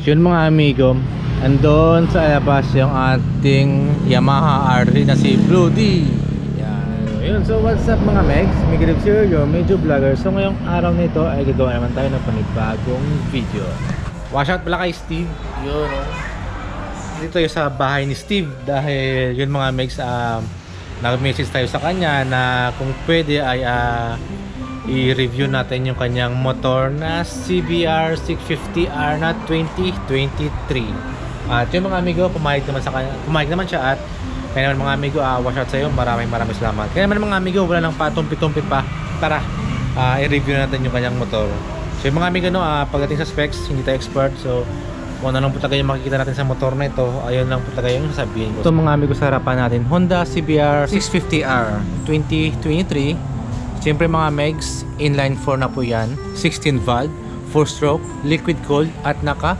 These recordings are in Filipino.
yun mga amigo, andun sa labas yung ating Yamaha R3 na si Blue D. Yan. Yun, so what's up mga Megs? Miguel Sir, your medyo vlogger. So ngayong araw nito ay gagawa naman tayo ng panibagong video. Watch out pala kay Steve. Yun, dito tayo sa bahay ni Steve dahil yun mga Megs, nag-message tayo sa kanya na kung pwede ay i-review natin yung kanyang motor na CBR 650R na 2023. At yung mga amigo, pumayag naman siya at kaya naman mga amigo, watch out sa iyo. Maraming salamat. Kaya naman mga amigo, wala nang patumpit-tumpit pa. Tara, i-review natin yung kanyang motor. So yung mga amigo, pagdating sa specs, hindi tayo expert. So kung ano lang po talaga yung makikita natin sa motor na ito, ayun lang po talaga yung sasabihin ko. Ito mga amigo, sa harapan natin, Honda CBR 650R 2023. Siyempre mga Megs, inline 4 na po yan, 16 valve, 4 stroke, liquid cooled at naka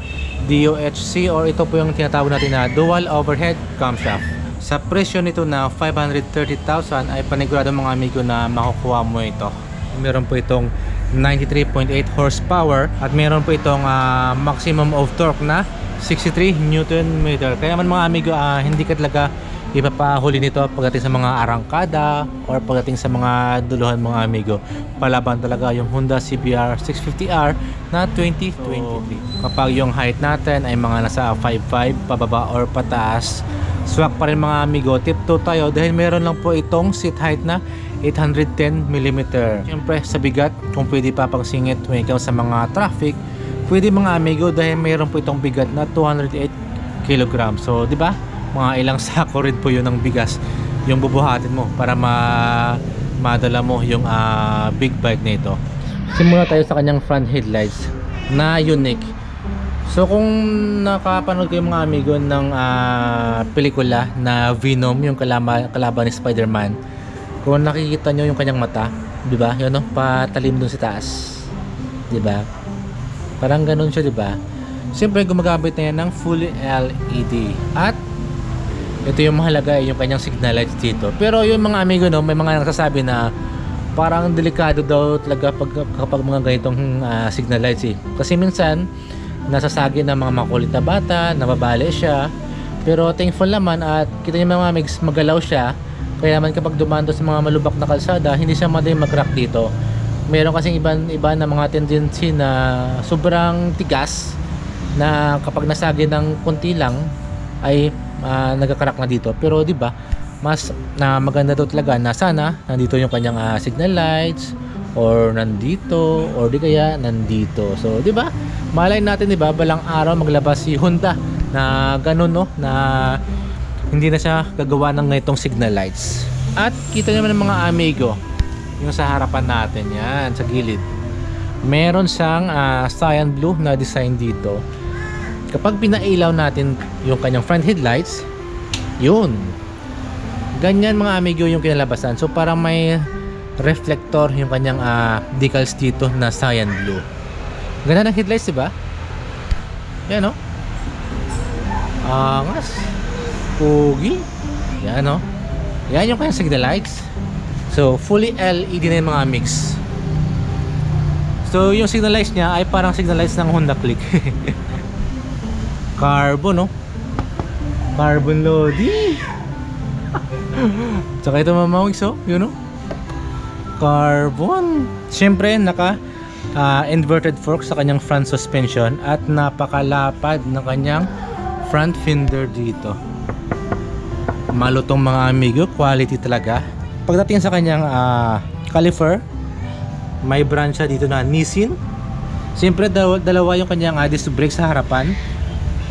DOHC, or ito po yung tinatawag natin na dual overhead camshaft. Sa presyo nito na 530,000 ay panigurado mga amigo na makukuha mo ito. Meron po itong 93.8 horsepower at meron po itong maximum of torque na 63 Nm. Kaya man mga amigo, hindi ka talaga ipapahuli nito pagdating sa mga arangkada or pagdating sa mga duluhan mga amigo. Palaban talaga yung Honda CBR 650R na 2023. Kapag yung height natin ay mga nasa 5'5" pababa or pataas, swak pa rin mga amigo. Tip 2 tayo dahil meron lang po itong seat height na 810mm. Siyempre sa bigat, kung pwede pa pang singit when it comes sa mga traffic, pwede mga amigo dahil meron po itong bigat na 208 kg. So di ba? Mga ilang sako rin po yun ng bigas yung bubuhatin mo para madala mo yung big bike na ito. Simula tayo sa kanyang front headlights na unique. So kung nakapanood kayo mga amigo ng pelikula na Venom, yung kalaban ni Spider-Man, kung nakikita nyo yung kanyang mata, di ba? Yun, no? Patalim dun sa taas, di ba? Parang ganun siya, di ba? Siyempre gumagamit na yan ng fully LED at ito yung mahalaga, yung kanyang signal lights dito. Pero yung mga amigo, no, may mga nagsasabi na parang delikado daw talaga kapag mga ganitong signal lights kasi minsan nasasagi ng mga makulit na bata, nababali siya. Pero thankful naman at kita niyo mga amigs, magalaw siya. Kaya naman kapag dumaan sa mga malubak na kalsada, hindi siya madaling mag-crack dito. Meron kasing iba na mga tendency na sobrang tigas na kapag nasagi ng konti lang ay nagkakarak na dito. Pero di ba, mas maganda daw talaga na sana nandito yung kanyang signal lights or nandito or di kaya nandito. So di ba, malay natin di ba, balang araw maglabas si Honda na ganun, no, na hindi na siya gagawa ng ganitong signal lights. At kita naman ng mga amigo yung sa harapan natin, yan sa gilid, meron siyang cyan blue na design dito. Kapag pinailaw natin yung kanyang front headlights, yun, ganyan mga amigo yung kinalabasan. So parang may reflector yung kanyang decals dito na cyan blue. Ganda ng headlights, diba? Yan, no? Angas, pugi. Yan, no? Yan yung kanyang signal lights. So fully LED na yung mga mix. So yung signal lights niya ay parang signal lights ng Honda Click. Carbon, no? Carbon loading. Tsaka ito mamawig, so, yun, no? Carbon. Siyempre, naka inverted fork sa kanyang front suspension at napakalapad ng kanyang front fender dito. Malutong mga amigo, quality talaga. Pagdating sa kanyang caliper, may brand siya dito na Nissin. Siyempre, dalawa yung kanyang disc brake sa harapan.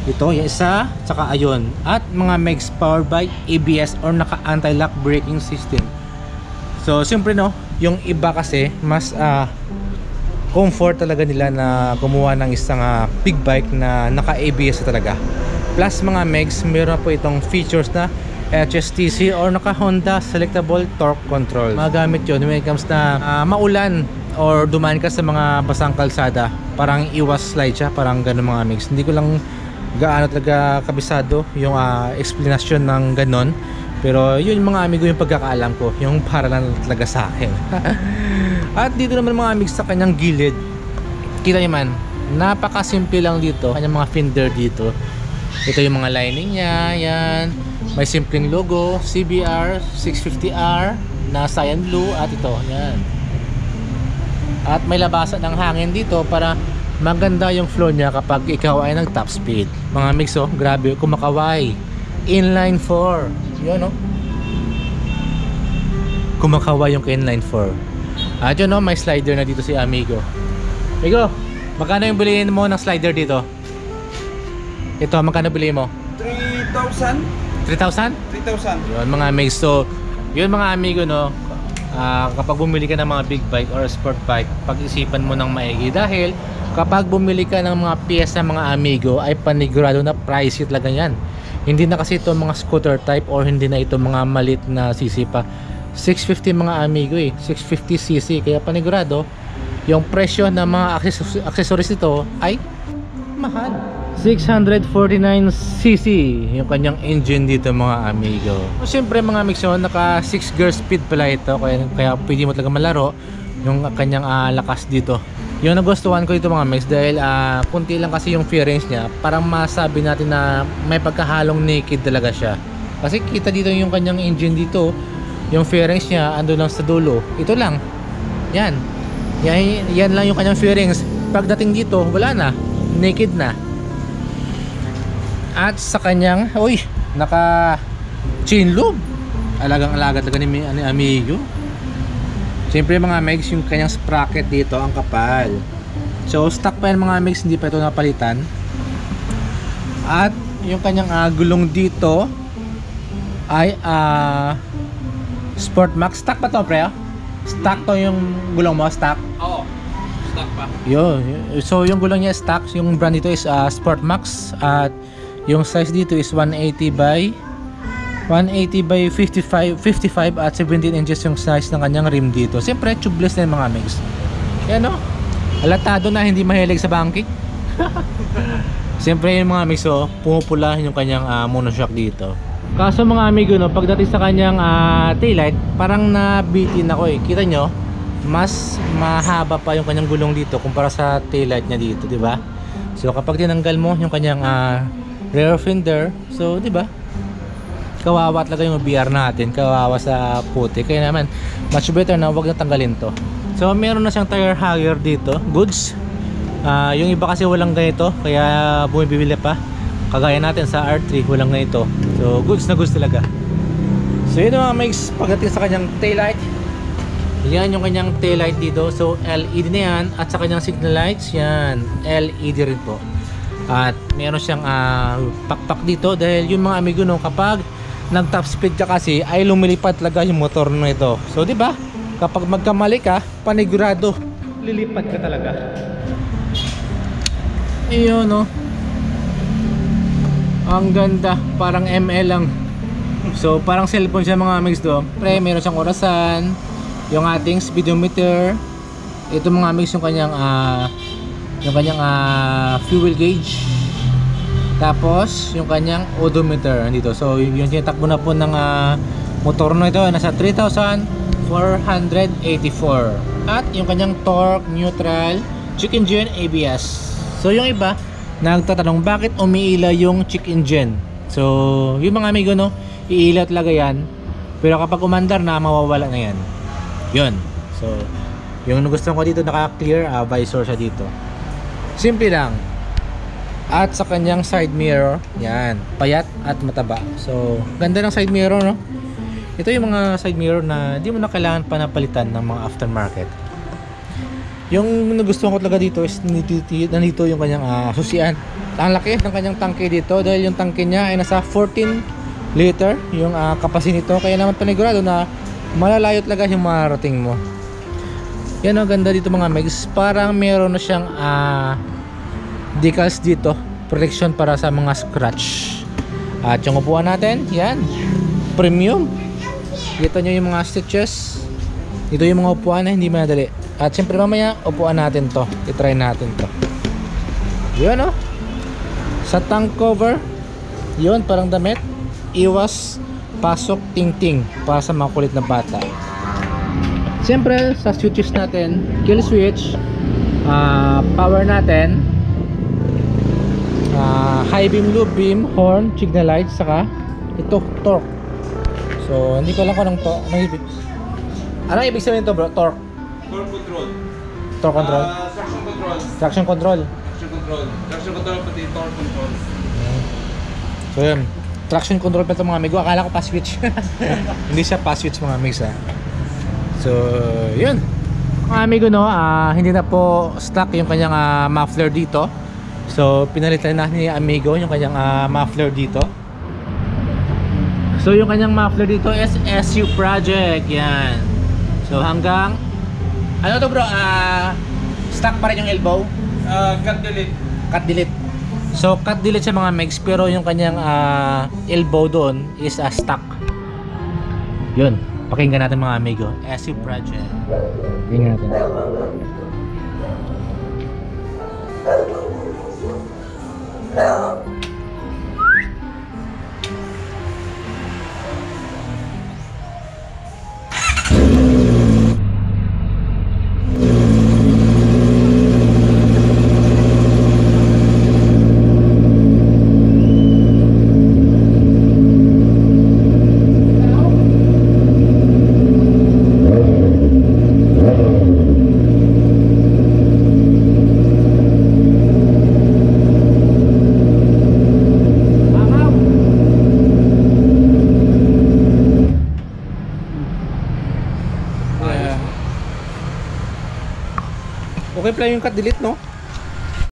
Ito, yung isa, tsaka ayun. At mga Megs powered by ABS or naka anti-lock braking system. So, siyempre, no, yung iba kasi mas comfort talaga nila na gumawa ng isang big bike na naka ABS na talaga. Plus mga Megs, meron po itong features na HSTC or naka Honda Selectable Torque Control. Magamit yun when it comes na maulan or dumaan ka sa mga basang kalsada. Parang iwas slide siya, parang ganun mga Megs. Hindi ko lang gaano talaga kabisado yung explanation ng ganon, pero yun mga amigo yung pagkakaalam ko, yung para lang talaga sa akin. At dito naman mga amigo sa kanyang gilid, kita nyo man Napakasimple lang dito. Kanyang mga fender dito. Ito yung mga lining niya. Yan. May simpleng logo. CBR 650R na cyan blue. At ito. Yan. At may labasan ng hangin dito para maganda yung flow niya kapag ikaw ay nag top speed. Mga mix, oh, grabe, kumakaway. Inline 4. Yun, oh. Kumakaway yung inline 4. At yun, oh, may slider na dito si Amigo. Amigo, magkano yung bilihin mo ng slider dito? Ito, magkano bilihin mo? 3,000. 3,000? 3,000. Yun mga mix. So, yun mga Amigo, no, kapag bumili ka ng mga big bike or sport bike, pag-isipan mo ng maigi dahil kapag bumili ka ng mga piyesa mga Amigo ay panigurado na price talaga yan. Hindi na kasi ito mga scooter type or hindi na ito mga malit na CC pa. 650 mga Amigo, 650cc, kaya panigurado yung presyo ng mga accessories nito ay mahal. 649cc yung kanyang engine dito mga Amigo. Siyempre mga mixon, naka 6 gear speed pala ito, kaya pwede mo talaga malaro yung kanyang lakas dito. Yung nagustuhan ko dito mga mix dahil kunti lang kasi yung fairings niya, parang masabi natin na may pagkahalong naked talaga siya. Kasi kita dito yung kanyang engine dito, yung fairings niya ando lang sa dulo. Ito lang. Yan lang yung kanyang fairings. Pagdating dito, wala na, naked na. At sa kanyang, naka chain loop. Alagang-alaga talaga ni Amigo. Siyempre mga megs, yung kanyang sprocket dito ang kapal. So stock pa yan mga megs, hindi pa ito napalitan. At yung kanyang gulong dito ay Sport Max. Stock pa to, pre? Stock to yung gulong mo, stock? Oo. Stock pa. Yo, so yung gulong niya stock, yung brand dito is Sport Max. At yung size dito is 180 by 55 at 17 inches yung size ng kanyang rim dito. Siyempre tubeless na yung mga mix. Yan, no? Alatado na hindi mahilig sa banking. Siyempre yung mga mix, pumupula yung kanyang monoshock dito. Kaso mga amigo, no, pagdating sa kanyang taillight, parang nabitin ako. Kita nyo, mas mahaba pa yung kanyang gulong dito kumpara sa taillight niya dito, di ba? So kapag tinanggal mo yung kanyang rear fender, so di ba? Kawawa talaga yung BR natin, kawawa sa puti. Kaya naman much better na wag na tanggalin to. So meron na siyang tire hugger dito, goods. Yung iba kasi walang ganito, kaya bumibili pa. Kagaya natin sa R3, walang ganito. So goods na goods talaga. So yun mga makes pagdating sa kanyang taillight. Yan yung kanyang taillight dito. So LED na yan. At sa kanyang signal lights, yan LED rin po. At meron siyang pakpak dito dahil yung mga amigo, no, kapag nag top speed ka kasi ay lumilipad talaga yung motor na ito. So di ba? Kapag magkamali ka, panigurado lilipad ka talaga. Ayun, no. Ang ganda, parang ML lang. So parang cellphone siya mga mix do. Pre, meron siyang orasan, yung ating speedometer. Ito mga mix yung kanyang fuel gauge. Tapos yung kanyang odometer nandito. So yung tinatakbo na po ng motor na ito nasa 3,484. At yung kanyang torque, neutral, check engine, ABS. So yung iba nagtatanong bakit umiila yung check engine. So yung mga amigo, no, iila talaga yan. Pero kapag umandar na, mawawala na yan. Yun. So yung nagustuhan ko dito, naka-clear visor siya dito. Simple lang. At sa kanyang side mirror, yan, payat at mataba. So ganda ng side mirror, no? Ito yung mga side mirror na di mo na kailangan pa napalitan ng mga aftermarket. Yung nagustuhan ko talaga dito is nandito yung kanyang susian. Ang laki ng kanyang tangke dito dahil yung tangke niya ay nasa 14 liter yung capacity nito. Kaya naman panigurado na malalayo talaga yung marating mo. Yan ang ganda dito mga megs. Parang meron na siyang decals dito, protection para sa mga scratch. At yung upuan natin, yan, premium. Kita nyo yung mga stitches. Ito yung mga upuan na hindi madali. At syempre mamaya upuan natin to, i-try natin to. Yun, oh. Sa tank cover, yun, parang damit. Iwas pasok ting-ting para sa mga kulit na bata. Syempre sa switches natin, kill switch, power natin, high beam, low beam, horn, signal light, saka ito, torque. So hindi ko alam kung anong to. Anong ibig sabihin to bro? Torque. Torque control. Torque control. Traction control. Traction control. Traction control. Traction control pati torque control. So yun, traction control pa ito mga amigo. Akala ko pass switch. Hindi siya pass switch mga amigs ha. So yun mga amigo no, hindi na po stock yung kanyang muffler dito. So pinalitan na ni amigo yung kanyang muffler dito. So yung kanyang muffler dito is SU Project. Yan. So hanggang ano to bro? Stock pa rin yung elbow. Cut delete. Cut delete. So cut delete sa mga megs, pero yung kanyang elbow doon is stock. Yun, pakinggan natin mga amigo. SU Project. Pakinggan natin. Okay pala yung cut delete no?